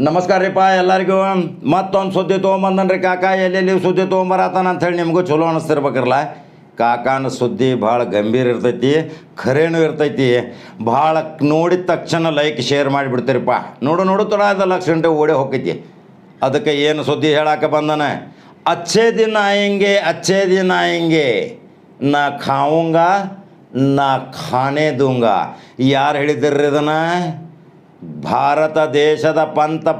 ನಮಸ್ಕಾರ ರೀಪ್ಪ ಎಲ್ಲರಿಗೂ. ಮತ್ತೊಂದು ಸುದ್ದಿ ತೊಗೊಂಬಂದನ್ರಿ ಕಾಕ. ಎಲ್ಲೆಲ್ಲಿ ಸುದ್ದಿ ತೊಗೊಂಬರತ್ತಾನ ಅಂಥೇಳಿ ನಿಮಗೂ ಚಲೋ ಅನ್ನಿಸ್ತಿರ್ಬೇಕ್ರಲ್ಲ. ಕಾಕನ ಸುದ್ದಿ ಭಾಳ ಗಂಭೀರ ಇರ್ತೈತಿ, ಖರೇನೂ ಇರ್ತೈತಿ. ಭಾಳ ನೋಡಿದ ತಕ್ಷಣ ಲೈಕ್ ಶೇರ್ ಮಾಡಿಬಿಡ್ತೀರಿಪ್ಪ. ನೋಡು ತೊಡ ಅದು ಲಕ್ಷ ಗಂಟೆ ಓಡಿ ಹೋಗ್ತೈತಿ. ಅದಕ್ಕೆ ಏನು ಸುದ್ದಿ ಹೇಳಕ್ಕೆ ಬಂದನ, ಅಚ್ಚೇ ದಿನ ಆಯಂಗೆ ನಾ ಖಾऊंगा ನಾ ಖಾನೆ ದೂಂಗಾ. ಯಾರು ಹೇಳಿದ್ರಿ ಇದನ್ನು? ಭಾರತ ದೇಶದ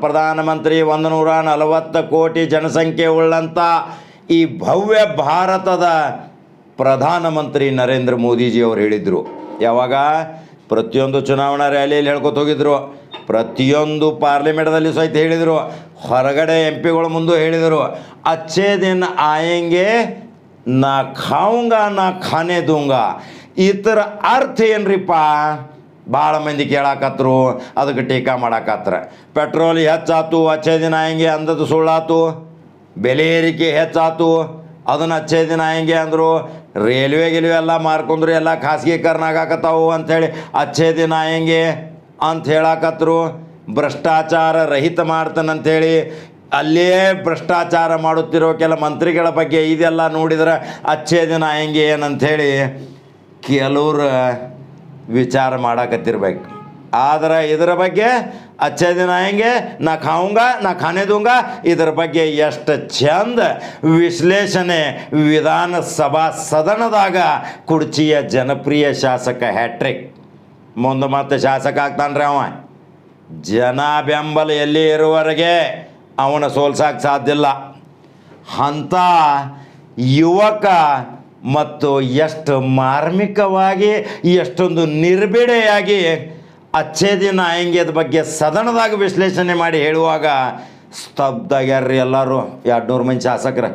ಪ್ರಧಾನಮಂತ್ರಿ 140 ಕೋಟಿ ಜನಸಂಖ್ಯೆ ಉಳ್ಳಂಥ ಈ ಭವ್ಯ ಭಾರತದ ಪ್ರಧಾನಮಂತ್ರಿ ನರೇಂದ್ರ ಮೋದಿಜಿಯವರು ಹೇಳಿದರು. ಯಾವಾಗ? ಪ್ರತಿಯೊಂದು ಚುನಾವಣಾ ರ್ಯಾಲಿಯಲ್ಲಿ ಹೇಳ್ಕೊತ ಹೋಗಿದ್ರು, ಪ್ರತಿಯೊಂದು ಪಾರ್ಲಿಮೆಂಟ್ದಲ್ಲಿ ಸಹಿತ ಹೇಳಿದರು, ಹೊರಗಡೆ MP ಗಳ ಮುಂದೆ ಹೇಳಿದರು, ಅಚ್ಚೇ ದಿನ ಆಯಂಗೆ ನಾ ಖಾऊंगा ನಾ ಖಾನೆ ದೂಂಗಾ. ಇದರ ಅರ್ಥ ಏನ್ರಿಪ್ಪ? ಭಾಳ ಮಂದಿ ಕೇಳಾಕತ್ರು, ಅದಕ್ಕೆ ಟೀಕಾ ಮಾಡಾಕತ್ರ. ಪೆಟ್ರೋಲ್ ಹೆಚ್ಚಾತು, ಅಚ್ಚೇ ದಿನ ಆಯಂಗೆ ಅಂದದ್ದು ಸುಳ್ಳಾತು. ಬೆಲೆ ಏರಿಕೆ ಹೆಚ್ಚಾತು, ಅದನ್ನು ಅಚ್ಚೇ ದಿನ ಆಯಂಗೆ ಅಂದರು. ರೈಲ್ವೆ ಎಲ್ಲ ಮಾರ್ಕೊಂಡ್ರು, ಎಲ್ಲ ಖಾಸಗೀಕರಣ ಆಗಾಕತ್ತಾವು ಅಂಥೇಳಿ ಅಚ್ಚೇ ದಿನ ಆಯಂಗೆ ಅಂತ ಹೇಳಾಕತ್ರು. ಭ್ರಷ್ಟಾಚಾರ ರಹಿತ ಮಾಡ್ತಾನಂಥೇಳಿ ಅಲ್ಲೇ ಭ್ರಷ್ಟಾಚಾರ ಮಾಡುತ್ತಿರೋ ಕೆಲ ಮಂತ್ರಿಗಳ ಬಗ್ಗೆ ಇದೆಲ್ಲ ನೋಡಿದ್ರೆ ಅಚ್ಚೇ ದಿನ ಆಯಂಗೆ ಏನಂಥೇಳಿ ಕೆಲವ್ರು ವಿಚಾರ ಮಾಡಾಕತ್ತಿರ್ಬೇಕು. ಆದರೆ ಇದರ ಬಗ್ಗೆ ಅಚ್ಚೇ ದಿನ ಆಯಂಗೆ ನಾ ಖಾऊंगा ನಾ ಖಾನೆ ದೂಂಗಾ ಇದರ ಬಗ್ಗೆ ಎಷ್ಟು ಚಂದ ವಿಶ್ಲೇಷಣೆ ವಿಧಾನಸಭಾ ಸದನದಾಗ ಕುಡ್ಚಿಯ ಜನಪ್ರಿಯ ಶಾಸಕ ಹ್ಯಾಟ್ರಿಕ್. ಮುಂದೆ ಮತ್ತೆ ಶಾಸಕ ಆಗ್ತಾನ್ರಿ ಅವ. ಜನ ಬೆಂಬಲ ಎಲ್ಲಿ ಇರುವವರೆಗೆ ಅವನ ಸೋಲ್ಸಕ್ಕೆ ಸಾಧ್ಯ ಇಲ್ಲ. ಅಂಥ ಯುವಕ ಮತ್ತು ಎಷ್ಟು ಮಾರ್ಮಿಕವಾಗಿ ಎಷ್ಟೊಂದು ನಿರ್ಬಿಡೆಯಾಗಿ ಅಚ್ಚೇ ದಿನ ಆಯಂಗೆದ ಬಗ್ಗೆ ಸದನದಾಗ ವಿಶ್ಲೇಷಣೆ ಮಾಡಿ ಹೇಳುವಾಗ ಸ್ತಬ್ಧಾಗ್ಯಾರ್ರಿ ಎಲ್ಲರೂ. 200 ಮಂದಿ ಶಾಸಕರ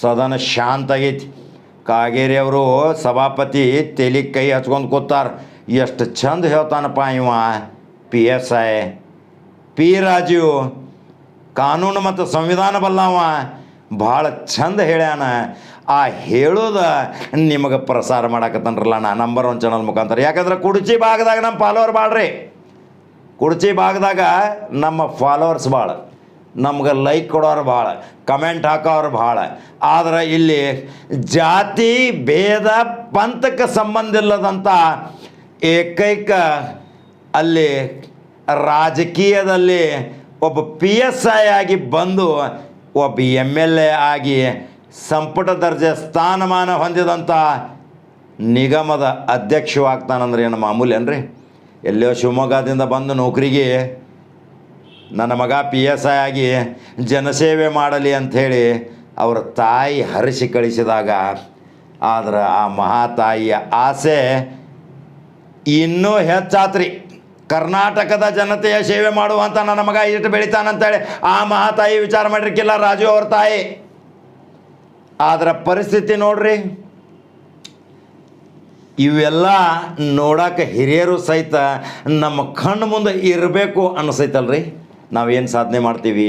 ಸದನ ಶಾಂತ ಆಗೈತಿ. ಕಾಗೇರಿ ಅವರು ಸಭಾಪತಿ ತೆಲಿಗೆ ಕೈ ಹಚ್ಕೊಂಡು ಕೂತಾರ. ಎಷ್ಟು ಚಂದ ಹೇಳ್ತಾನಪ್ಪ ಇವ PSI ಪಿ ರಾಜು, ಕಾನೂನು ಮತ್ತು ಸಂವಿಧಾನ ಬಲ್ಲವ. ಭಾಳ ಚಂದ ಹೇಳ್ಯಾನ. ಆ ಹೇಳೋದ ನಿಮಗೆ ಪ್ರಸಾರ ಮಾಡಾಕತ್ತನ್ರಲ್ಲ ನಾ ನಂಬರ್ 1 ಚಾನಲ್ ಮುಖಾಂತರ. ಯಾಕಂದ್ರೆ ಕುಡ್ಚಿ ಭಾಗದಾಗ ನಮ್ಮ ಫಾಲೋವರ್ ಭಾಳ್ರಿ. ಕುಡ್ಚಿ ಭಾಗದಾಗ ನಮ್ಮ ಫಾಲೋವರ್ಸ್ ಭಾಳ, ನಮ್ಗೆ ಲೈಕ್ ಕೊಡೋರು ಭಾಳ, ಕಮೆಂಟ್ ಹಾಕೋರು ಭಾಳ. ಆದ್ರೆ ಇಲ್ಲಿ ಜಾತಿ ಭೇದ ಪಂಥಕ್ಕೆ ಸಂಬಂಧ ಇಲ್ಲದಂಥ ಏಕೈಕ ಅಲ್ಲಿ ರಾಜಕೀಯದಲ್ಲಿ ಒಬ್ಬ PSI ಆಗಿ ಬಂದು ಒಬ್ಬ MLA ಆಗಿ ಸಂಪುಟ ದರ್ಜೆ ಸ್ಥಾನಮಾನ ಹೊಂದಿದಂಥ ನಿಗಮದ ಅಧ್ಯಕ್ಷವಾಗ್ತಾನಂದ್ರೆ ಏನು ಮಾಮೂಲಿ ಏನ್ರಿ? ಎಲ್ಲೋ ಶಿವಮೊಗ್ಗದಿಂದ ಬಂದು ನೌಕರಿಗೆ ನನ್ನ ಮಗ PSI ಆಗಿ ಜನಸೇವೆ ಮಾಡಲಿ ಅಂಥೇಳಿ ಅವರ ತಾಯಿ ಹರಿಸಿ ಕಳಿಸಿದಾಗ, ಆದ್ರೆ ಆ ಮಹಾತಾಯಿಯ ಆಸೆ ಇನ್ನೂ ಹೆಚ್ಚಾತ್ರಿ. ಕರ್ನಾಟಕದ ಜನತೆಯ ಸೇವೆ ಮಾಡುವಂಥ ನನ್ನ ಮಗ ಇಷ್ಟು ಬೆಳಿತಾನಂತೇಳಿ ಆ ಮಹಾತಾಯಿ ವಿಚಾರ ಮಾಡಿರ್ಕಿಲ್ಲ ರಾಜು ಅವ್ರ ತಾಯಿ. ಆದ್ರೆ ಪರಿಸ್ಥಿತಿ ನೋಡ್ರಿ, ಇವೆಲ್ಲ ನೋಡೋಕೆ ಹಿರಿಯರು ಸಹಿತ ನಮ್ಮ ಕಣ್ಣು ಮುಂದೆ ಇರಬೇಕು ಅನಿಸೈತಲ್ರಿ. ನಾವೇನು ಸಾಧನೆ ಮಾಡ್ತೀವಿ,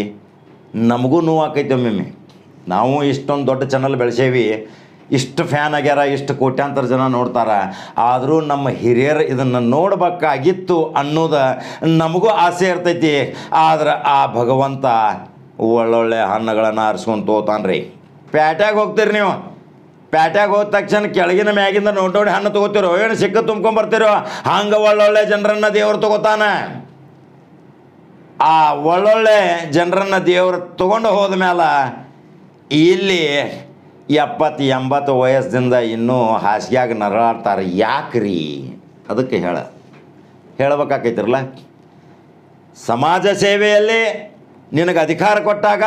ನಮಗೂ ನೋವು ಆಕೈತೆ ಒಮ್ಮೊಮ್ಮೆ. ನಾವು ಇಷ್ಟೊಂದು ದೊಡ್ಡ ಚಾನಲ್ ಬೆಳೆಸೇವಿ, ಇಷ್ಟು ಫ್ಯಾನ್ ಆಗ್ಯಾರ, ಇಷ್ಟು ಕೋಟ್ಯಾಂತರ ಜನ ನೋಡ್ತಾರ. ಆದರೂ ನಮ್ಮ ಹಿರಿಯರು ಇದನ್ನು ನೋಡಬೇಕಾಗಿತ್ತು ಅನ್ನೋದು ನಮಗೂ ಆಸೆ ಇರ್ತೈತಿ. ಆದ್ರೆ ಆ ಭಗವಂತ ಒಳ್ಳೊಳ್ಳೆ ಹಣ್ಣುಗಳನ್ನು ಆರಿಸ್ಕೊಂಡು ತೋತಾನ್ರಿ. ಪ್ಯಾಟ್ಯಾಗ ಹೋಗ್ತೀರಿ ನೀವು, ಪ್ಯಾಟ್ಯಾಗ ಹೋದ ತಕ್ಷಣ ಕೆಳಗಿನ ಮ್ಯಾಗಿಂದ ನೋಡಿ ಹಣ್ಣು ತೊಗೋತಿರೋ, ಏನು ಸಿಕ್ಕ ತುಂಬ್ಕೊಂಬರ್ತಿರೋ, ಹಂಗೆ ಒಳ್ಳೊಳ್ಳೆ ಜನರನ್ನು ದೇವರು ತೊಗೋತಾನೆ. ಆ ಒಳ್ಳೊಳ್ಳೆ ಜನರನ್ನು ದೇವರು ತೊಗೊಂಡು ಹೋದ ಮೇಲೆ ಇಲ್ಲಿ 70-80 ವಯಸ್ಸಿಂದ ಇನ್ನೂ ಹಾಸಿಗೆಯಾಗ ನರಳಾಡ್ತಾರೆ. ಯಾಕ್ರಿ? ಅದಕ್ಕೆ ಹೇಳಬೇಕಾಕೈತಿರಲ್ಲ, ಸಮಾಜ ಸೇವೆಯಲ್ಲಿ ನಿನಗೆ ಅಧಿಕಾರ ಕೊಟ್ಟಾಗ,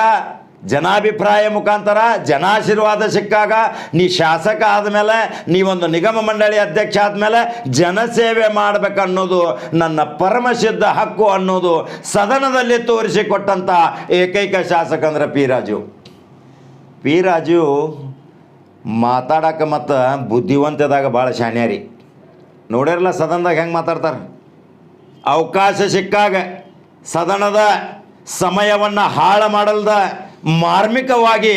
ಜನಾಭಿಪ್ರಾಯ ಮುಖಾಂತರ ಜನಾಶೀರ್ವಾದ ಸಿಕ್ಕಾಗ, ನೀ ಶಾಸಕ ಆದಮೇಲೆ, ನೀವೊಂದು ನಿಗಮ ಮಂಡಳಿ ಅಧ್ಯಕ್ಷ ಆದಮೇಲೆ ಜನಸೇವೆ ಮಾಡಬೇಕನ್ನೋದು ನನ್ನ ಪರಮಸಿದ್ಧ ಹಕ್ಕು ಅನ್ನೋದು ಸದನದಲ್ಲಿ ತೋರಿಸಿಕೊಟ್ಟಂಥ ಏಕೈಕ ಶಾಸಕ ಅಂದ್ರೆ ಪಿ ರಾಜು ಮಾತಾಡಕ್ಕೆ ಮತ್ತು ಬುದ್ಧಿವಂತದಾಗ ಭಾಳ ಶಾಣ್ಯಾರಿ. ನೋಡಿರಲ್ಲ ಸದನದಾಗ ಹೆಂಗೆ ಮಾತಾಡ್ತಾರೆ. ಅವಕಾಶ ಸಿಕ್ಕಾಗ ಸದನದ ಸಮಯವನ್ನು ಹಾಳು ಮಾಡಲ್ದ ಮಾರ್ಮಿಕವಾಗಿ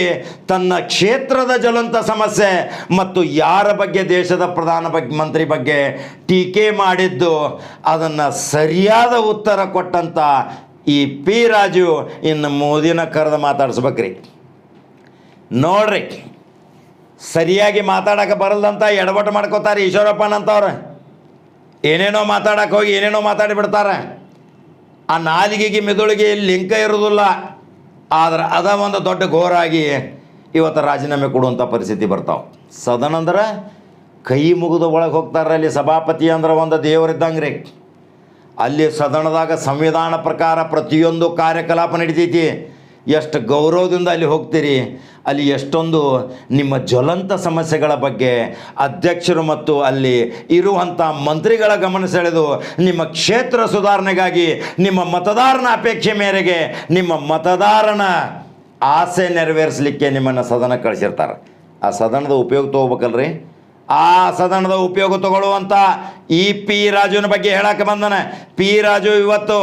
ತನ್ನ ಕ್ಷೇತ್ರದ ಜ್ವಲಂತ ಸಮಸ್ಯೆ ಮತ್ತು ಯಾರ ಬಗ್ಗೆ ದೇಶದ ಮಂತ್ರಿ ಬಗ್ಗೆ ಟೀಕೆ ಮಾಡಿದ್ದು ಅದನ್ನು ಸರಿಯಾದ ಉತ್ತರ ಕೊಟ್ಟಂಥ ಈ ಪಿ ರಾಜು ಇನ್ನು ಮೋದಿನ ಕರೆದು ಮಾತಾಡ್ಸ್ಬೇಕ್ರಿ. ನೋಡ್ರಿ, ಸರಿಯಾಗಿ ಮಾತಾಡೋಕೆ ಬರಲ್ದಂತ ಎಡವಟ್ಟು ಮಾಡ್ಕೋತಾರೆ ಈಶ್ವರಪ್ಪನಂತವ್ರು. ಏನೇನೋ ಮಾತಾಡಕ್ಕೆ ಹೋಗಿ ಏನೇನೋ ಮಾತಾಡಿಬಿಡ್ತಾರೆ. ಆ ನಾಲಿಗೆಗೆ ಮೆದುಳಿಗೆ ಲಿಂಕ ಇರೋದಿಲ್ಲ. ಆದ್ರೆ ಅದ ಒಂದು ದೊಡ್ಡ ಘೋರಾಗಿ ಇವತ್ತು ರಾಜೀನಾಮೆ ಕೊಡುವಂಥ ಪರಿಸ್ಥಿತಿ ಬರ್ತಾವೆ. ಸದನ ಅಂದ್ರೆ ಕೈ ಮುಗಿದು ಒಳಗೆ ಹೋಗ್ತಾರೆ. ಅಲ್ಲಿ ಸಭಾಪತಿ ಅಂದ್ರೆ ಒಂದು ದೇವರಿದ್ದಂಗೆ ರೀ. ಅಲ್ಲಿ ಸದನದಾಗ ಸಂವಿಧಾನ ಪ್ರಕಾರ ಪ್ರತಿಯೊಂದು ಕಾರ್ಯಕಲಾಪ ನಡೀತೈತಿ. ಎಷ್ಟು ಗೌರವದಿಂದ ಅಲ್ಲಿ ಹೋಗ್ತೀರಿ. ಅಲ್ಲಿ ಎಷ್ಟೊಂದು ನಿಮ್ಮ ಜ್ವಲಂತ ಸಮಸ್ಯೆಗಳ ಬಗ್ಗೆ ಅಧ್ಯಕ್ಷರು ಮತ್ತು ಅಲ್ಲಿ ಇರುವಂಥ ಮಂತ್ರಿಗಳ ಗಮನ ಸೆಳೆದು ನಿಮ್ಮ ಕ್ಷೇತ್ರ ಸುಧಾರಣೆಗಾಗಿ ನಿಮ್ಮ ಮತದಾರನ ಅಪೇಕ್ಷೆ ಮೇರೆಗೆ ನಿಮ್ಮ ಮತದಾರನ ಆಸೆ ನೆರವೇರಿಸಲಿಕ್ಕೆ ನಿಮ್ಮನ್ನು ಸದನಕ್ಕೆ ಕಳಿಸಿರ್ತಾರೆ. ಆ ಸದನದ ಉಪಯೋಗ ತೊಗೋಬೇಕಲ್ರಿ. ಆ ಸದನದ ಉಪಯೋಗ ತಗೊಳ್ಳುವಂಥ ಈ ಪಿ ರಾಜುವಿನ ಬಗ್ಗೆ ಹೇಳಕ್ಕೆ ಬಂದನೆ. ಪಿ ರಾಜು ಇವತ್ತು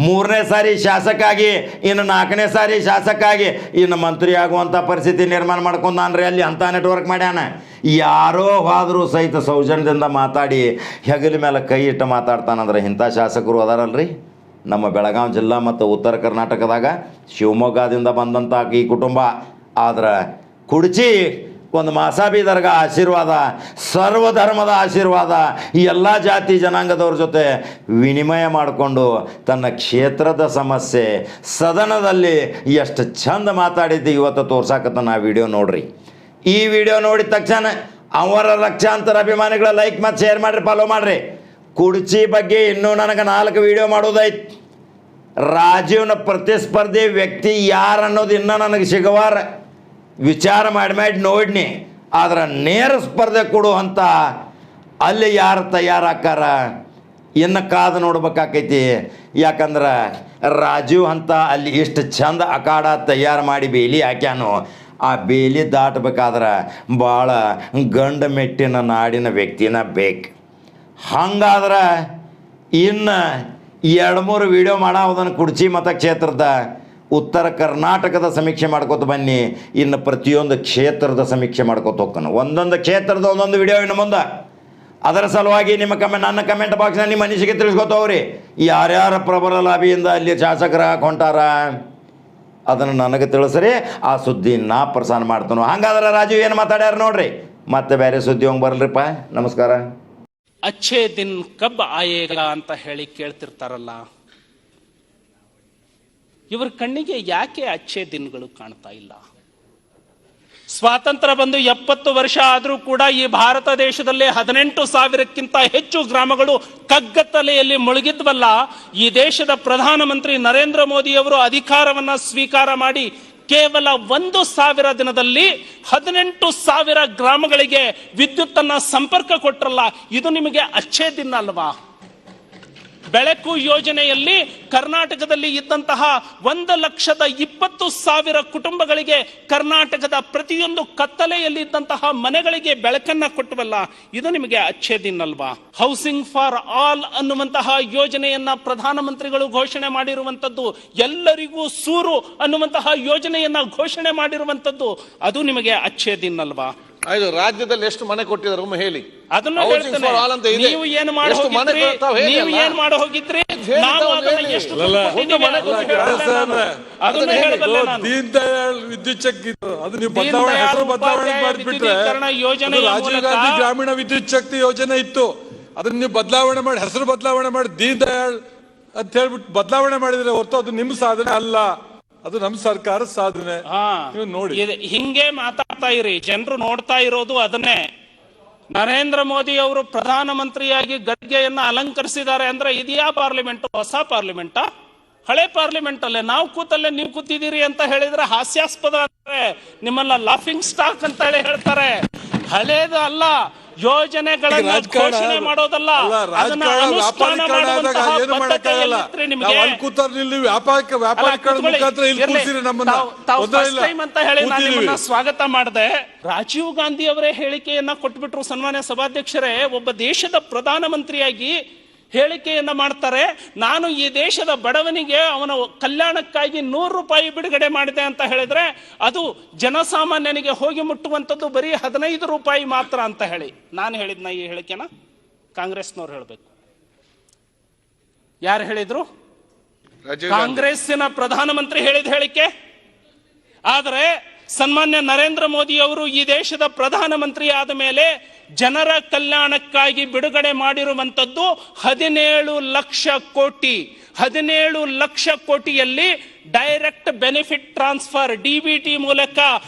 3ನೇ ಸಾರಿ ಶಾಸಕಾಗಿ, ಇನ್ನು 4ನೇ ಸಾರಿ ಶಾಸಕಾಗಿ, ಇನ್ನು ಮಂತ್ರಿ ಆಗುವಂಥ ಪರಿಸ್ಥಿತಿ ನಿರ್ಮಾಣ ಮಾಡ್ಕೊಂಡಾನ್ರಿ. ಅಲ್ಲಿ ಅಂಥ ನೆಟ್ವರ್ಕ್ ಮಾಡ್ಯಾನ. ಯಾರೋ ಹೋದರೂ ಸಹಿತ ಸೌಜನ್ಯದಿಂದ ಮಾತಾಡಿ ಹೆಗಲ ಮೇಲೆ ಕೈ ಇಟ್ಟು ಮಾತಾಡ್ತಾನಂದ್ರೆ ಇಂಥ ಶಾಸಕರು ಅದಾರಲ್ರಿ ನಮ್ಮ ಬೆಳಗಾವಿ ಜಿಲ್ಲಾ ಮತ್ತು ಉತ್ತರ ಕರ್ನಾಟಕದಾಗ. ಶಿವಮೊಗ್ಗದಿಂದ ಬಂದಂಥ ಈ ಕುಟುಂಬ. ಆದ್ರೆ ಕುಡ್ಚಿ ಒಂದು ಮಾಸಾಬಿ ದರ್ಗಾ ಆಶೀರ್ವಾದ, ಸರ್ವಧರ್ಮದ ಆಶೀರ್ವಾದ, ಈ ಎಲ್ಲ ಜಾತಿ ಜನಾಂಗದವ್ರ ಜೊತೆ ವಿನಿಮಯ ಮಾಡಿಕೊಂಡು ತನ್ನ ಕ್ಷೇತ್ರದ ಸಮಸ್ಯೆ ಸದನದಲ್ಲಿ ಎಷ್ಟು ಚಂದ ಮಾತಾಡಿದ್ದು ಇವತ್ತು ತೋರ್ಸಾಕತ್ತ. ವಿಡಿಯೋ ನೋಡ್ರಿ. ಈ ವಿಡಿಯೋ ನೋಡಿದ ತಕ್ಷಣ ಅವರ ಲಕ್ಷಾಂತರ ಅಭಿಮಾನಿಗಳ ಲೈಕ್ ಮತ್ತು ಶೇರ್ ಮಾಡಿರಿ, ಫಾಲೋ ಮಾಡಿರಿ. ಕುಡ್ಚಿ ಬಗ್ಗೆ ಇನ್ನೂ ನನಗೆ 4 ವಿಡಿಯೋ ಮಾಡೋದೈತಿ. ರಾಜೀವ್ನ ಪ್ರತಿಸ್ಪರ್ಧಿ ವ್ಯಕ್ತಿ ಯಾರು ಅನ್ನೋದು ಇನ್ನೂ ನನಗೆ ಸಿಗವಾರ. ವಿಚಾರ ಮಾಡಿ ನೋಡಿನಿ. ಆದ್ರೆ ನೇರ ಸ್ಪರ್ಧೆ ಕೊಡುವಂಥ ಅಲ್ಲಿ ಯಾರು ತಯಾರಾಕಾರ ಇನ್ನು ಕಾದು ನೋಡ್ಬೇಕಾಕೈತಿ. ಯಾಕಂದ್ರೆ ರಾಜೀವ್ ಅಂತ ಅಲ್ಲಿ ಇಷ್ಟು ಚಂದ ಅಖಾಡ ತಯಾರು ಮಾಡಿ ಬೇಲಿ ಹಾಕ್ಯಾನು. ಆ ಬೇಲಿ ದಾಟಬೇಕಾದ್ರೆ ಭಾಳ ಗಂಡ ಮೆಟ್ಟಿನ ನಾಡಿನ ವ್ಯಕ್ತಿನ ಬೇಕು. ಹಂಗಾದ್ರೆ ಇನ್ನು 2-3 ವಿಡಿಯೋ ಮಾಡೋದನ್ನು ಕುಡ್ಚಿ ಮತಕ್ಷೇತ್ರದ ಉತ್ತರ ಕರ್ನಾಟಕದ ಸಮೀಕ್ಷೆ ಮಾಡ್ಕೋತ ಬನ್ನಿ. ಇನ್ನು ಪ್ರತಿಯೊಂದು ಕ್ಷೇತ್ರದ ಸಮೀಕ್ಷೆ ಮಾಡ್ಕೋತ ಹೋಗ್ತಾನೆ. ಒಂದೊಂದು ಕ್ಷೇತ್ರದ ಒಂದೊಂದು ವಿಡಿಯೋ ಇನ್ನು ಮುಂದೆ. ಅದರ ಸಲುವಾಗಿ ನನ್ನ ಕಮೆಂಟ್ ಬಾಕ್ಸ್ನ ನಿಮ್ಮ ಮನಸ್ಸಿಗೆ ತಿಳಿಸ್ಕೋತವ್ರಿ. ಯಾರ್ಯಾರ ಪ್ರಬಲ ಲಾಭಿಯಿಂದ ಅಲ್ಲಿ ಶಾಸಕರ ಹೊಂಟಾರ ಅದನ್ನು ನನಗೆ ತಿಳಿಸ್ರಿ. ಆ ಸುದ್ದಿ ನಾ ಪ್ರಸಾರ ಮಾಡ್ತಾನೋ. ಹಂಗಾದ್ರೆ ರಾಜು ಏನು ಮಾತಾಡ್ಯಾರ ನೋಡ್ರಿ. ಮತ್ತೆ ಬೇರೆ ಸುದ್ದಿ ಹೋಗಿ ಬರಲ್ರಿಪ್ಪ. ನಮಸ್ಕಾರ. ಅಚ್ಚೇ ದಿನ್ ಕಬ್ ಆಯೇಗಾ ಅಂತ ಹೇಳಿ ಕೇಳ್ತಿರ್ತಾರಲ್ಲ, ಇವರ ಕಣ್ಣಿಗೆ ಯಾಕೆ ಅಚ್ಚೇ ದಿನಗಳು ಕಾಣ್ತಾ ಇಲ್ಲ? ಸ್ವಾತಂತ್ರ್ಯ ಬಂದು 70 ವರ್ಷ ಆದರೂ ಕೂಡ ಈ ಭಾರತ ದೇಶದಲ್ಲಿ 18,000ಕ್ಕಿಂತ ಹೆಚ್ಚು ಗ್ರಾಮಗಳು ಕಗ್ಗತ್ತಲೆಯಲ್ಲಿ ಮುಳುಗಿದ್ವಲ್ಲ. ಈ ದೇಶದ ಪ್ರಧಾನಮಂತ್ರಿ ನರೇಂದ್ರ ಮೋದಿ ಅವರು ಅಧಿಕಾರವನ್ನ ಸ್ವೀಕಾರ ಮಾಡಿ ಕೇವಲ 1,000 ದಿನದಲ್ಲಿ 18,000 ಗ್ರಾಮಗಳಿಗೆ ವಿದ್ಯುತ್ ಅನ್ನ ಸಂಪರ್ಕ ಕೊಟ್ರಲ್ಲ. ಇದು ನಿಮಗೆ ಅಚ್ಚೇ ದಿನ ಅಲ್ವಾ? ಬೆಳಕು ಯೋಜನೆಯಲ್ಲಿ ಕರ್ನಾಟಕದಲ್ಲಿ ಇದ್ದಂತಹ 1,20,000 ಕುಟುಂಬಗಳಿಗೆ ಕರ್ನಾಟಕದ ಪ್ರತಿಯೊಂದು ಕತ್ತಲೆಯಲ್ಲಿ ಇದ್ದಂತಹ ಮನೆಗಳಿಗೆ ಬೆಳಕನ್ನ ಕೊಟ್ಟವಲ್ಲ. ಇದು ನಿಮಗೆ ಅಚ್ಚೇ ದಿನ ಅಲ್ವಾ? ಹೌಸಿಂಗ್ ಫಾರ್ ಆಲ್ ಅನ್ನುವಂತಹ ಯೋಜನೆಯನ್ನ ಪ್ರಧಾನಮಂತ್ರಿಗಳು ಘೋಷಣೆ ಮಾಡಿರುವಂತದ್ದು, ಎಲ್ಲರಿಗೂ ಸೂರು ಅನ್ನುವಂತಹ ಯೋಜನೆಯನ್ನ ಘೋಷಣೆ ಮಾಡಿರುವಂತದ್ದು, ಅದು ನಿಮಗೆ ಅಚ್ಚೇ ದಿನ ಅಲ್ವಾ? ಆಯ್ತು, ರಾಜ್ಯದಲ್ಲಿ ಎಷ್ಟು ಮನೆ ಕೊಟ್ಟಿದ್ದಾರೆ ಒಮ್ಮೆ ಹೇಳಿ. ಅದನ್ನ ನೀವು ಏನು ಮಾಡಿ ಹೋಗಿದ್ರಿ? ನಾವು ಅದನ್ನ ಎಷ್ಟು ದೀನ್ ದಯಾಳ್ ವಿದ್ಯುತ್ ಶಕ್ತಿ ಅದು ನೀವು ಬದಲಾವಣೆ ಮಾಡಿಬಿಟ್ರೆ, ರಾಜೀವ್ ಗಾಂಧಿ ಗ್ರಾಮೀಣ ವಿದ್ಯುತ್ ಶಕ್ತಿ ಯೋಜನೆ ಇತ್ತು. ಅದನ್ನ ನೀವು ಬದಲಾವಣೆ ಮಾಡಿ, ಹೆಸರು ಬದಲಾವಣೆ ಮಾಡಿ ದೀನ್ ದಯಾಳ್ ಅಂತ ಹೇಳ್ಬಿಟ್ಟು ಬದಲಾವಣೆ ಮಾಡಿದ್ರೆ ಹೊರತು ಅದು ನಿಮ್ಮ ಸಾಧನೆ ಅಲ್ಲ, ಅದು ನಮ್ಮ ಸರ್ಕಾರ ಸಾಧನೆ. ನೋಡಿ, ಹಿಂಗೆ ಮಾತಾಡ್ತಾ ಇರಿ, ಜನರು ನೋಡ್ತಾ ಇರೋದು ಅದನ್ನೇ. ನರೇಂದ್ರ ಮೋದಿ ಅವರು ಪ್ರಧಾನಮಂತ್ರಿಯಾಗಿ ಗದ್ಗೆಯನ್ನ ಅಲಂಕರಿಸಿದ್ದಾರೆ ಅಂದ್ರೆ ಇದೆಯಾ ಪಾರ್ಲಿಮೆಂಟ್? ಹೊಸ ಪಾರ್ಲಿಮೆಂಟ್, ಹಳೆ ಪಾರ್ಲಿಮೆಂಟ್ ಅಲ್ಲೇ ನಾವು ಕೂತಲ್ಲೇ ನೀವು ಕೂತಿದ್ದೀರಿ ಅಂತ ಹೇಳಿದ್ರೆ ಹಾಸ್ಯಾಸ್ಪದ ಅಂತಾರೆ. ನಿಮ್ಮನ್ನ ಲಾಫಿಂಗ್ ಸ್ಟಾಕ್ ಅಂತ ಹೇಳಿ ಹೇಳ್ತಾರೆ. ಹಳೇದು ಅಲ್ಲ, ಯೋಜನೆಗಳನ್ನ ಘೋಷಣೆ ಮಾಡೋದಲ್ಲ, ಅದನ್ನ ಅನುಷ್ಠಾನ ಮಾಡುವಂತಹ ಬದ್ಧತೆಯಲ್ಲಿ ನಿಮಗೆ ಅಂತ ಹೇಳಿ ನಾನು ನಿಮ್ಮನ್ನ ಸ್ವಾಗತ ಮಾಡಿದೆ. ರಾಜೀವ್ ಗಾಂಧಿ ಅವರೇ ಹೇಳಿಕೆಯನ್ನ ಕೊಟ್ಬಿಟ್ರು. ಸನ್ಮಾನ್ಯ ಸಭಾಧ್ಯಕ್ಷರೇ, ಒಬ್ಬ ದೇಶದ ಪ್ರಧಾನಮಂತ್ರಿಯಾಗಿ ಹೇಳಿಕೆಯನ್ನ ಮಾಡ್ತಾರೆ, ನಾನು ಈ ದೇಶದ ಬಡವನಿಗೆ ಅವನ ಕಲ್ಯಾಣಕ್ಕಾಗಿ 100 ರೂಪಾಯಿ ಬಿಡುಗಡೆ ಮಾಡಿದೆ ಅಂತ ಹೇಳಿದ್ರೆ ಅದು ಜನಸಾಮಾನ್ಯನಿಗೆ ಹೋಗಿ ಮುಟ್ಟುವಂಥದ್ದು ಬರೀ 15 ರೂಪಾಯಿ ಮಾತ್ರ ಅಂತ ಹೇಳಿ ನಾನು ಹೇಳಿದ್ನ ಈ ಹೇಳಿಕೆನ? ಕಾಂಗ್ರೆಸ್ನವ್ರು ಹೇಳಬೇಕು. ಯಾರು ಹೇಳಿದ್ರು? ರಾಜೀವ್ ಗಾಂಧಿ. ಕಾಂಗ್ರೆಸ್ಸಿನ ಪ್ರಧಾನಮಂತ್ರಿ ಹೇಳಿದ ಹೇಳಿಕೆ. ಆದರೆ ಸನ್ಮಾನ್ಯ ನರೇಂದ್ರ ಮೋದಿ ಅವರು ಈ ದೇಶದ ಪ್ರಧಾನಮಂತ್ರಿ ಆದ ಮೇಲೆ ಜನರ ಕಲ್ಯಾಣಕ್ಕಾಗಿ ಬಿಡುಗಡೆ ಮಾಡಿರುವಂತದ್ದು 17 ಲಕ್ಷ ಕೋಟಿ. 17 ಲಕ್ಷ ಕೋಟಿಯಲ್ಲಿ ಡೈರೆಕ್ಟ್ ಬೆನಿಫಿಟ್ ಟ್ರಾನ್ಸ್ಫರ್ ಡಿಬಿಟಿ ಮೂಲಕ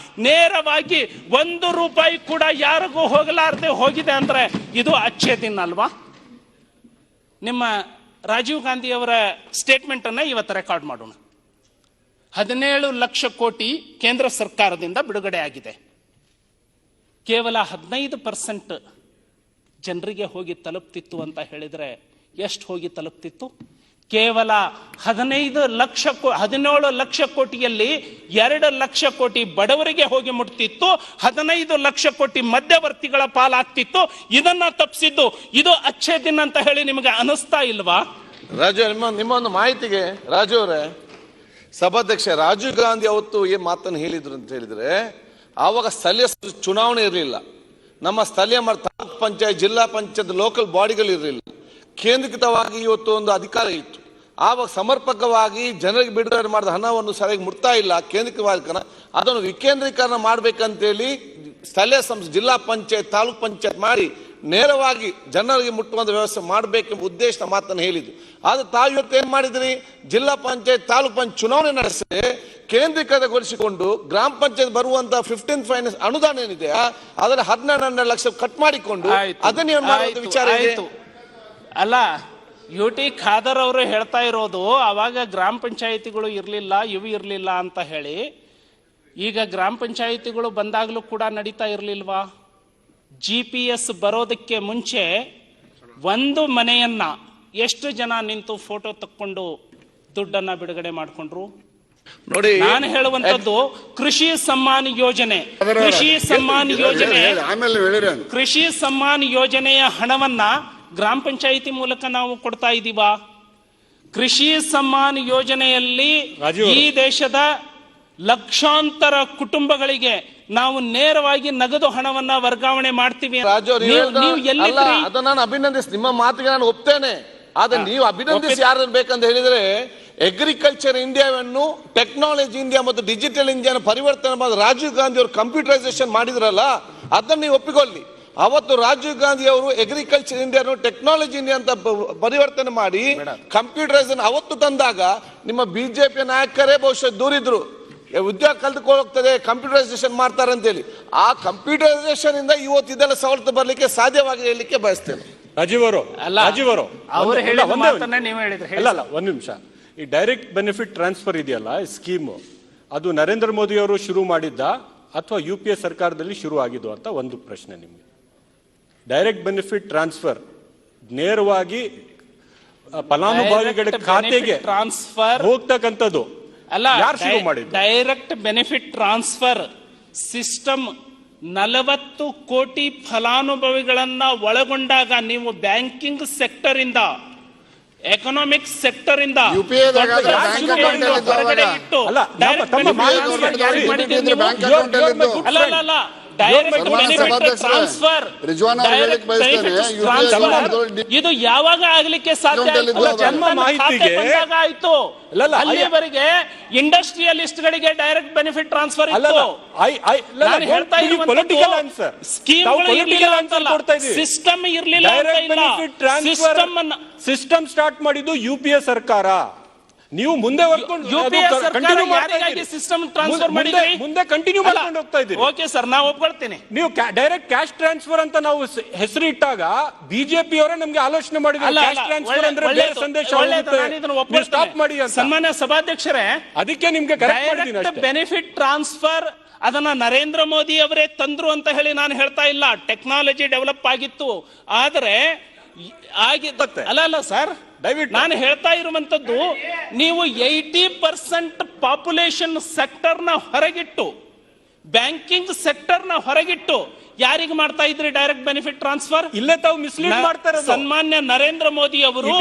ನೇರವಾಗಿ 1 ರೂಪಾಯಿ ಕೂಡ ಯಾರಿಗೂ ಹೋಗಲಾರದೆ ಹೋಗಿದೆ ಅಂದ್ರೆ ಇದು ಅಚ್ಚೇ ದಿನ ಅಲ್ವಾ? ನಿಮ್ಮ ರಾಜೀವ್ ಗಾಂಧಿ ಅವರ ಸ್ಟೇಟ್ಮೆಂಟ್ ಅನ್ನ ಇವತ್ತು ರೆಕಾರ್ಡ್ ಮಾಡೋಣ. 17 ಲಕ್ಷ ಕೋಟಿ ಕೇಂದ್ರ ಸರ್ಕಾರದಿಂದ ಬಿಡುಗಡೆ ಆಗಿದೆ. ಕೇವಲ 15% ಜನರಿಗೆ ಹೋಗಿ ತಲುಪ್ತಿತ್ತು ಅಂತ ಹೇಳಿದ್ರೆ ಎಷ್ಟು ಹೋಗಿ ತಲುಪ್ತಿತ್ತು? ಕೇವಲ 17 ಲಕ್ಷ ಕೋಟಿಯಲ್ಲಿ 2 ಲಕ್ಷ ಕೋಟಿ ಬಡವರಿಗೆ ಹೋಗಿ ಮುಟ್ತಿತ್ತು, 15 ಲಕ್ಷ ಕೋಟಿ ಮಧ್ಯವರ್ತಿಗಳ ಪಾಲಾಗ್ತಿತ್ತು. ಇದನ್ನ ತಪ್ಪಿಸಿದ್ದು ಇದು ಅಚ್ಚೇ ದಿನ ಅಂತ ಹೇಳಿ ನಿಮಗೆ ಅನಿಸ್ತಾ ಇಲ್ವಾ? ರಾಜು, ನಿಮ್ಮ ಒಂದು ಮಾಹಿತಿಗೆ, ರಾಜು ಅವರೇ, ಸಭಾಧ್ಯಕ್ಷ ರಾಜೀವ್ ಗಾಂಧಿ ಅವತ್ತು ಏನ್ ಮಾತನ್ನು ಹೇಳಿದ್ರು ಅಂತ ಹೇಳಿದ್ರೆ, ಆವಾಗ ಸ್ಥಳೀಯ ಚುನಾವಣೆ ಇರಲಿಲ್ಲ, ನಮ್ಮ ಸ್ಥಳೀಯ ತಾಲೂಕ್ ಪಂಚಾಯತ್, ಜಿಲ್ಲಾ ಪಂಚಾಯತ್, ಲೋಕಲ್ ಬಾಡಿಗಳು ಇರಲಿಲ್ಲ, ಕೇಂದ್ರೀಕೃತವಾಗಿ ಇವತ್ತು ಒಂದು ಅಧಿಕಾರ ಇತ್ತು. ಆವಾಗ ಸಮರ್ಪಕವಾಗಿ ಜನರಿಗೆ ಬಿಡುಗಡೆ ಮಾಡಿದ ಹಣವನ್ನು ಸರಿಯಾಗಿ ಮುಟ್ತಾ ಇಲ್ಲ, ಕೇಂದ್ರೀಕೃತ ಅದನ್ನು ವಿಕೇಂದ್ರೀಕರಣ ಮಾಡ್ಬೇಕಂತೇಳಿ ಸ್ಥಳೀಯ ಸಂಸ್ಥೆ, ಜಿಲ್ಲಾ ಪಂಚಾಯತ್, ತಾಲೂಕ್ ಪಂಚಾಯತ್ ಮಾಡಿ ನೇರವಾಗಿ ಜನರಿಗೆ ಮುಟ್ಟುವಂತ ವ್ಯವಸ್ಥೆ ಮಾಡಬೇಕೆಂಬ ಉದ್ದೇಶದ ಮಾತನ್ನು ಹೇಳಿದ್ರು. ಆದ್ರೆ ತಾವು ಇವತ್ತು ಏನ್ ಮಾಡಿದ್ರಿ? ಜಿಲ್ಲಾ ಪಂಚಾಯತ್, ತಾಲೂಕ್ ಪಂಚಾಯತ್ ಚುನಾವಣೆ ನಡೆಸಿ ಕೇಂದ್ರೀಕೃತಗೊಳಿಸಿಕೊಂಡು ಗ್ರಾಮ ಪಂಚಾಯತ್ ಬರುವಂತ 15th ಫೈನಾನ್ಸ್ ಅನುದಾನ ಏನಿದೆ ಅದರ 12 ಲಕ್ಷ ಕಟ್ ಮಾಡಿಕೊಂಡು ಅದನ್ನೇ ಮಾಡುವಂತ ವಿಚಾರ ಇದೆ. ಅಲ್ಲ, UT ಖಾದರ್ ಅವರು ಹೇಳ್ತಾ ಇರೋದು ಅವಾಗ ಗ್ರಾಮ ಪಂಚಾಯಿತಿಗಳು ಇರ್ಲಿಲ್ಲ, ಇವು ಇರ್ಲಿಲ್ಲ ಅಂತ ಹೇಳಿ. ಈಗ ಗ್ರಾಮ ಪಂಚಾಯಿತಿಗಳು ಬಂದಾಗ್ಲೂ ಕೂಡ ನಡೀತಾ ಇರ್ಲಿಲ್ವಾ? GPS ಬರೋದಕ್ಕೆ ಮುಂಚೆ ಒಂದು ಮನೆಯನ್ನ ಎಷ್ಟು ಜನ ನಿಂತು ಫೋಟೋ ತಕ್ಕೊಂಡು ದುಡ್ಡನ್ನ ಬಿಡುಗಡೆ ಮಾಡ್ಕೊಂಡ್ರು? ನೋಡಿ, ನಾನು ಹೇಳುವಂತದ್ದು ಕೃಷಿ ಸಮ್ಮಾನ್ ಯೋಜನೆ, ಕೃಷಿ ಸಮ್ಮಾನ್ ಯೋಜನೆಯ ಹಣವನ್ನ ಗ್ರಾಮ ಪಂಚಾಯಿತಿ ಮೂಲಕ ನಾವು ಕೊಡ್ತಾ ಇದ್ದೀವಾ? ಕೃಷಿ ಸಮ್ಮಾನ್ ಯೋಜನೆಯಲ್ಲಿ ಈ ದೇಶದ ಲಕ್ಷಾಂತರ ಕುಟುಂಬಗಳಿಗೆ ನಾವು ನೇರವಾಗಿ ನಗದು ಹಣವನ್ನ ವರ್ಗಾವಣೆ ಮಾಡ್ತೀವಿ. ನೀವು ಅದನ್ನ ನಾನು ಅಭಿನಂದಿಸಿ, ನಿಮ್ಮ ಮಾತಿಗೆ ನಾನು ಒಪ್ತೇನೆ. ಆದ್ರೆ ನೀವು ಅಭಿನಂದಿಸಿ ಯಾರನ್ನು ಬೇಕಂತ ಹೇಳಿದ್ರೆ, ಅಗ್ರಿಕಲ್ಚರ್ ಇಂಡಿಯಾವನ್ನು ಟೆಕ್ನಾಲಜಿ ಇಂಡಿಯಾ ಮತ್ತು ಡಿಜಿಟಲ್ ಇಂಡಿಯಾನ ಪರಿವರ್ತನೆ ಮಾಡಿ ರಾಜೀವ್ ಗಾಂಧಿ ಅವರು ಕಂಪ್ಯೂಟರೈಸೇಷನ್ ಮಾಡಿದ್ರಲ್ಲ, ಅದನ್ನು ನೀವು ಒಪ್ಪಿಕೊಳ್ಳಿ. ಅವತ್ತು ರಾಜೀವ್ ಗಾಂಧಿ ಅವರು ಅಗ್ರಿಕಲ್ಚರ್ ಇಂಡಿಯಾನು ಟೆಕ್ನಾಲಜಿ ಇಂಡಿಯಾ ಅಂತ ಪರಿವರ್ತನೆ ಮಾಡಿ ಕಂಪ್ಯೂಟರೈಸೇಷನ್ ಅವತ್ತು ತಂದಾಗ ನಿಮ್ಮ ಬಿಜೆಪಿ ನಾಯಕರೇ ಬಹುಶಃ ದೂರಿದ್ರು, ಉದ್ಯೋಗ ಕಳೆದುಕೊಳ್ಳೋಗ್ತದೆ, ಕಂಪ್ಯೂಟರೈಸೇಷನ್ ಮಾಡ್ತಾರೆ ಅಂತೇಳಿ. ಆ ಕಂಪ್ಯೂಟರೈಸೇಷನ್ ಇಂದ ಇವತ್ತು ಇದೆಲ್ಲ ಸವಲತ್ತು ಬರ್ಲಿಕ್ಕೆ ಸಾಧ್ಯವಾಗಿ ಹೇಳಲಿಕ್ಕೆ ಬಯಸ್ತೇನೆ. ರಾಜೀವ್ ಅವರು ಒಂದ್ ನಿಮಿಷ. ಈ ಡೈರೆಕ್ಟ್ ಬೆನಿಫಿಟ್ ಟ್ರಾನ್ಸ್ಫರ್ ಇದೆಯಲ್ಲ, ಸ್ಕೀಮ್, ಅದು ನರೇಂದ್ರ ಮೋದಿ ಅವರು ಶುರು ಮಾಡಿದ್ದ ಅಥವಾ UPA ಸರ್ಕಾರದಲ್ಲಿ ಶುರು ಆಗಿದ್ದು ಅಂತ ಒಂದು ಪ್ರಶ್ನೆ ನಿಮ್ಗೆ. ಡೈರೆಕ್ಟ್ ಬೆನಿಫಿಟ್ ಟ್ರಾನ್ಸ್ಫರ್ ನೇರವಾಗಿ ಫಲಾನುಭವಿಗಳ ಖಾತೆಗೆ ಟ್ರಾನ್ಸ್ಫರ್ ಹೋಗ್ತಕ್ಕಂಥದ್ದು ಅಲ್ಲ. ಡೈರೆಕ್ಟ್ ಬೆನಿಫಿಟ್ ಟ್ರಾನ್ಸ್ಫರ್ ಸಿಸ್ಟಮ್ 40 ಕೋಟಿ ಫಲಾನುಭವಿಗಳನ್ನ ಒಳಗೊಂಡಾಗ ನೀವು ಬ್ಯಾಂಕಿಂಗ್ ಸೆಕ್ಟರ್ ಇಂದ, ಎಕನಾಮಿಕ್ ಸೆಕ್ಟರ್ ಇಂದ ಹೊರಗಡೆ ಇಟ್ಟು ಡೈರೆಕ್ಟ್ ಬೆನಿಫಿಟ್ ಟ್ರಾನ್ಸ್ಫರ್ ಇದು ಯಾವಾಗ ಆಗ್ಲಿಕ್ಕೆ ಸಾಧ್ಯ? ಜನ್ಮ ಮಾಹಿತಿಗೆ ಆಯ್ತು. ಅಲ್ಲಿವರೆಗೆ ಇಂಡಸ್ಟ್ರಿಯಲಿಸ್ಟ್ ಗಳಿಗೆ ಡೈರೆಕ್ಟ್ ಬೆನಿಫಿಟ್ ಟ್ರಾನ್ಸ್ಫರ್ ಇತ್ತು. ನಾನು ಹೇಳ್ತಾ ಇರುವಂತದ್ದು ಸ್ಕೀಮ್ಗಳು ಇರಲಿಲ್ಲ ಅಂತಲ್ಲ, ಸಿಸ್ಟಮ್ ಇರಲಿಲ್ಲ. ಸಿಸ್ಟಮ್ ಸ್ಟಾರ್ಟ್ ಮಾಡಿದ್ದು UPA ಸರ್ಕಾರ. ನೀವು ಮುಂದೆ ಮುಂದೆ ಕಂಟಿನ್ಯೂ ಮಾಡ್ಕೊಂಡು ಹೋಗ್ತಾ ಇದ್ದೀರಿ. ಓಕೆ ಸರ್, ನಾವು ಒಪ್ಕೊಳ್ತೀನಿ. ನೀವು ಡೈರೆಕ್ಟ್ ಕ್ಯಾಶ್ ಟ್ರಾನ್ಸ್ಫರ್ ಅಂತ ನಾವು ಹೆಸರು ಇಟ್ಟಾಗ ಬಿಜೆಪಿ ಅವರೇ ನಮ್ಗೆ ಆಲೋಚನೆ ಮಾಡಿದ್ರು, ಕ್ಯಾಶ್ ಟ್ರಾನ್ಸ್ಫರ್ ಅಂದ್ರೆ ಬೇರೆ ಸಂದೇಶ ಸ್ಟಾಪ್ ಮಾಡಿ ಅಂತ. ಸನ್ಮಾನ್ಯ ಸಭಾಧ್ಯಕ್ಷರೇ, ಅದಕ್ಕೆ ನಿಮ್ಗೆ ಡೈರೆಕ್ಟ್ ಬೆನಿಫಿಟ್ ಟ್ರಾನ್ಸ್ಫರ್ ಅದನ್ನ ನರೇಂದ್ರ ಮೋದಿ ಅವರೇ ತಂದ್ರು ಅಂತ ಹೇಳಿ ನಾನು ಹೇಳ್ತಾ ಇಲ್ಲ. ಟೆಕ್ನಾಲಜಿ ಡೆವಲಪ್ ಆಗಿತ್ತು, ಆದ್ರೆ ಅಲ್ಲ ಸರ್, ನಾನು ಹೇಳ್ತಾ ಇರುವಂತದ್ದು ನೀವು 80% ಪಾಪ್ಯುಲೇಷನ್ ಸೆಕ್ಟರ್ ನ ಹೊರಗಿಟ್ಟು, ಬ್ಯಾಂಕಿಂಗ್ ಸೆಕ್ಟರ್ ನ ಹೊರಗಿಟ್ಟು ಯಾರಿಗೆ ಮಾಡ್ತಾ ಇದ್ರಿ ಡೈರೆಕ್ಟ್ ಬೆನಿಫಿಟ್ ಟ್ರಾನ್ಸ್ಫರ್? ಇಲ್ಲೇ ತಾವು ಮಿಸ್ಲೀಡ್ ಮಾಡ್ತಾರೆ. ಸನ್ಮಾನ್ಯ ನರೇಂದ್ರ ಮೋದಿ ಅವರು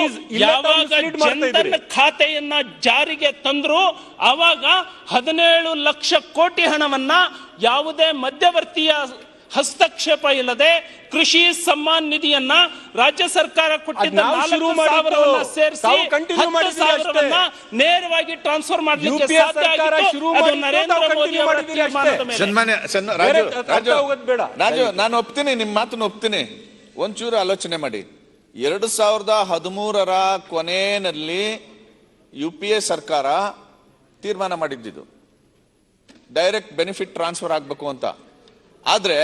ಯಾವಾಗ ಜನಧನ್ ಖಾತೆಯನ್ನ ಜಾರಿಗೆ ತಂದ್ರು ಆವಾಗ 17 ಲಕ್ಷ ಕೋಟಿ ಹಣವನ್ನ ಯಾವುದೇ ಮಧ್ಯವರ್ತಿಯ ಹಸ್ತಕ್ಷೇಪ ಇಲ್ಲದೆ ಕೃಷಿ ಸಮ್ಮಾನ್ ನಿಧಿಯನ್ನ ರಾಜ್ಯ ಸರ್ಕಾರ ಕೊಟ್ಟಿದ್ದ ಅದ್ ನಾವು ಶುರು 4,000 ಸೇರಿಸಿ ತಾವು continue ಮಾಡಿದ್ದೀರಿ ಅಷ್ಟೇ. ನೇರವಾಗಿ ಟ್ರಾನ್ಸ್ಫರ್ ಮಾಡಲಿಕ್ಕೆ UPA ಸಾಧ್ಯ ಸರ್ಕಾರ ಆಗಿತ್ತು. ಶುರು ಅದು ಮಾಡಿದ್ದು ನರೇಂದ್ರ ತಾವು ಮೋದಿ continue ಅವರ ಮಾಡಿದ್ದೀರಿ ಅಷ್ಟೇ. ತೀರ್ಮಾನದ ಮೇಲೆ. ರಾಜು ಅರ್ಥ ಹೋಗೋದು ಬೇಡ. ರಾಜು ನಾನು ಒಪ್ತೀನಿ, ನಿಮ್ಮ ಮಾತನ್ನು ಒಪ್ತೀನಿ. ಒಂಚೂರು ಆಲೋಚನೆ ಮಾಡಿ. 2013 ಕೊನೆಯಲ್ಲಿ UPA ಸರ್ಕಾರ ತೀರ್ಮಾನ ಮಾಡಿದ್ದು ಡೈರೆಕ್ಟ್ ಬೆನಿಫಿಟ್ ಟ್ರಾನ್ಸ್ಫರ್ ಆಗಬೇಕು ಅಂತ. ಆದ್ರೆ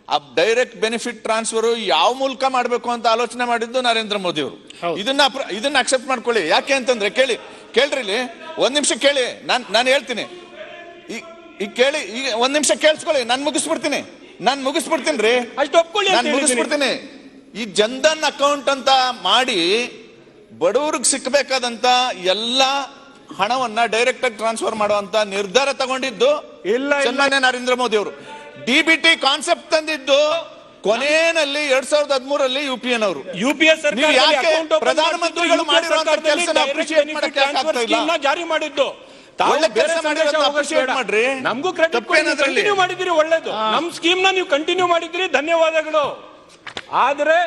ಆ ಡೈರೆಕ್ಟ್ ಬೆನಿಫಿಟ್ ಟ್ರಾನ್ಸ್ಫರ್ ಯಾವ ಮೂಲಕ ಮಾಡಬೇಕು ಅಂತ ಆಲೋಚನೆ ಮಾಡಿದ್ದು ನರೇಂದ್ರ ಮೋದಿ ಅವರು. ಇದನ್ನ ಅಕ್ಸೆಪ್ಟ್ ಮಾಡ್ಕೊಳ್ಳಿ. ಯಾಕೆ ಅಂತಂದ್ರೆ ಕೇಳ್ರಿ ಇಲ್ಲಿ ಒಂದ್ ನಿಮಿಷ ಕೇಳಿ, ನಾನು ಹೇಳ್ತೀನಿ. ಈಗ ಕೇಳಿ, ಈಗ ಒಂದ್ ನಿಮಿಷ ಕೇಳಿಸ್ಕೊಳ್ಳಿ, ನಾನು ಮುಗಿಸ್ಬಿಡ್ತೀನಿ ರೀ. ಅಷ್ಟು ಒಪ್ಕೊಳ್ಳಿ ಅಂತ ನಾನು ಮುಗಿಸ್ಬಿಡ್ತೀನಿ. ಈ ಜನ್ಧನ್ ಅಕೌಂಟ್ ಅಂತ ಮಾಡಿ ಬಡವರಿಗೆ ಸಿಕ್ಕಬೇಕಾದಂತ ಎಲ್ಲ ಹಣವನ್ನ ಡೈರೆಕ್ಟ್ ಆಗಿ ಟ್ರಾನ್ಸ್ಫರ್ ಮಾಡುವಂತ ನಿರ್ಧಾರ ತಗೊಂಡಿದ್ದು ಸನ್ಮಾನ್ಯ ನರೇಂದ್ರ ಮೋದಿ ಅವರು. DBT ಕಾನ್ಸೆಪ್ಟ್ ತಂದಿದ್ದು ಕೊನೆಯಲ್ಲಿ 2013 UPN-ಅವರು. UPA ನೀವು ಯಾಕೆ ಪ್ರಧಾನಮಂತ್ರಿಗಳು ಮಾಡಿರುವಂತ ಕೆಲಸ ಅಪ್ರಿಶಿಯೇಟ್ ಮಾಡಕ್ಕೆ ಆಗ್ತಾ ಇಲ್ಲ? ಜಾರಿ ಮಾಡಿದ್ದು ಒಳ್ಳೆ ಕೆಲಸ ಮಾಡಿರೋದನ್ನ ಅಪ್ರಿಶಿಯೇಟ್ ಮಾಡ್ರಿ. ನಮಗೂ ಕ್ರೆಡಿಟ್ ಕಂಟಿನ್ಯೂ ಮಾಡಿದಿರಿ, ಒಳ್ಳೇದು. ನಮ್ ಸ್ಕೀಮ್ ನ ನೀವು ಕಂಟಿನ್ಯೂ ಮಾಡಿದಿರಿ, ಧನ್ಯವಾದಗಳು. ಆದ್ರೆ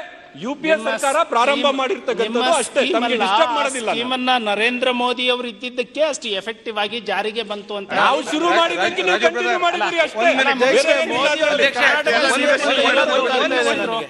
UPA ಸರ್ಕಾರ ಪ್ರಾರಂಭ ಮಾಡಿರ್ತಕ್ಕಂಥದ್ದು ಅಷ್ಟೇ, ತಮಗೆ ಡಿಸ್ಟರ್ಬ್ ಮಾಡೋದಿಲ್ಲ. ಸ್ಕೀಮನ್ನ ನರೇಂದ್ರ ಮೋದಿ ಅವರು ಇದ್ದಿದ್ದಕ್ಕೆ ಅಷ್ಟು ಎಫೆಕ್ಟಿವ್ ಆಗಿ ಜಾರಿಗೆ ಬಂತು ಅಂತ ನಾವು ಶುರು ಮಾಡಿದ್ದಕ್ಕೆ ನೀವು ಕಂಟಿನ್ಯೂ ಮಾಡಿದಿರಿ ಅಷ್ಟೇ. ಮೋದಿ ಅವರು